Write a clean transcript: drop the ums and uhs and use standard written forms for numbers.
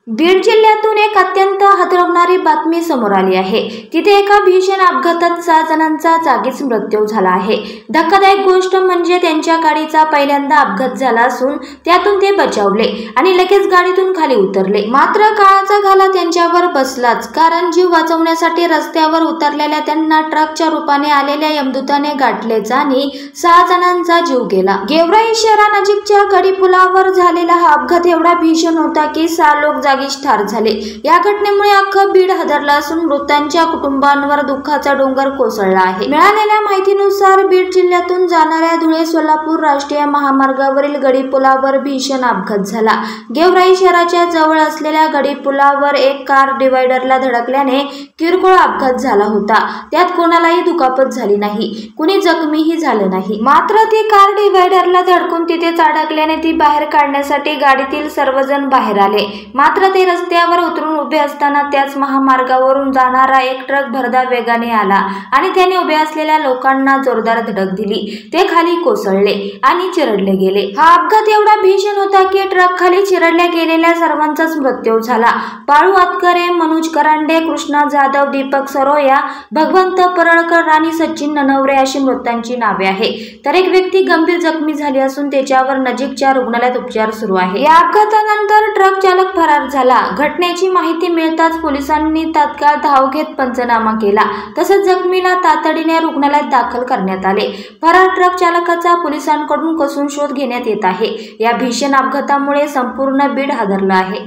बीड जिल्ह्यातून एक अत्यंत हादरवणारी बातमी समोर आली आहे। तिथे एका भीषण अपघातात 6 जणांचा जागीच मृत्यू झाला आहे। धक्कादायक गोष्ट म्हणजे त्यांच्या गाडीचा पहिल्यांदा अपघात झाला असून त्यातून ते बचावले आणि लगेच गाडीतून खाली उतरले। मात्र काळाचा घाला त्यांच्यावर बसलाच, कारण जीव वाचवण्यासाठी रस्त्यावर उतरलेल्या त्यांना ट्रकच्या रूपाने आलेल्या यमदूताने गाठलेच आणि 6 जणांचा जीव गेला। गेवराई शहरानजीकच्या गडीपुलावर झालेला हा अपघात एवढा भीषण होता की 6 लोक जागीच ठार झाले। या घटनेमुळे अख्खं बीड हादरला असून मृतांच्या कुटुंबांवर दुःखाचा डोंगर कोसळला आहे। मिळालेल्या माहितीनुसार बीड जिल्ह्यातून जाणाऱ्या धुळे सोलापूर राष्ट्रीय महामार्गावरील गडीपुलावर भीषण अपघात झाला। गेवराई शहराच्या जवळ असलेल्या गडीपुलावर एक कार डिवायडरला धडकल्याने किरकोळ अपघात झाला होता। त्यात कोणालाही दुखापत झाली नाही, कुणी जखमीही झालं नाही। मात्र ती कार डिवायडरला धडकून तिथेच अडकल्याने ती बाहेर काढण्यासाठी गाडीतील सर्वजण बाहेर आले। मात्र ते रस्त्यावर उतरून उभे असताना त्याच महामार्गावरून जाणारा एक ट्रक भरधाव वेगाने आला आणि त्याने उभे असलेल्या लोकांना जोरदार धडक दिली। ते खाली कोसळले आणि चिरडले गेले। हा अपघात एवढा भीषण होता की ट्रक खाली चिरडल्या गेलेल्या सर्वांचाच मृत्यू झाला। बाळू आतकरे, मनोज करांडे, कृष्णा जाधव, दीपक सरोया, भगवंत परळकर आणि सचिन ननवरे अशी मृतांची नावे आहे। तर एक व्यक्ती गंभीर जखमी झाली असून त्याच्यावर नजीकच्या रुग्णालयात उपचार सुरू आहे। या अपघातानंतर ट्रक चालक फरार झाला। घटनेची माहिती मिळताच पोलिसांनी तात्काळ धाव घेत पंचनामा केला, तसंच जखमीला तातडीने रुग्णालयात दाखल करण्यात आले। फरार ट्रक चालकाचा पोलिसांकडून कसून शोध घेण्यात येत आहे। या भीषण अपघातामुळे संपूर्ण बीड हादरलं आहे।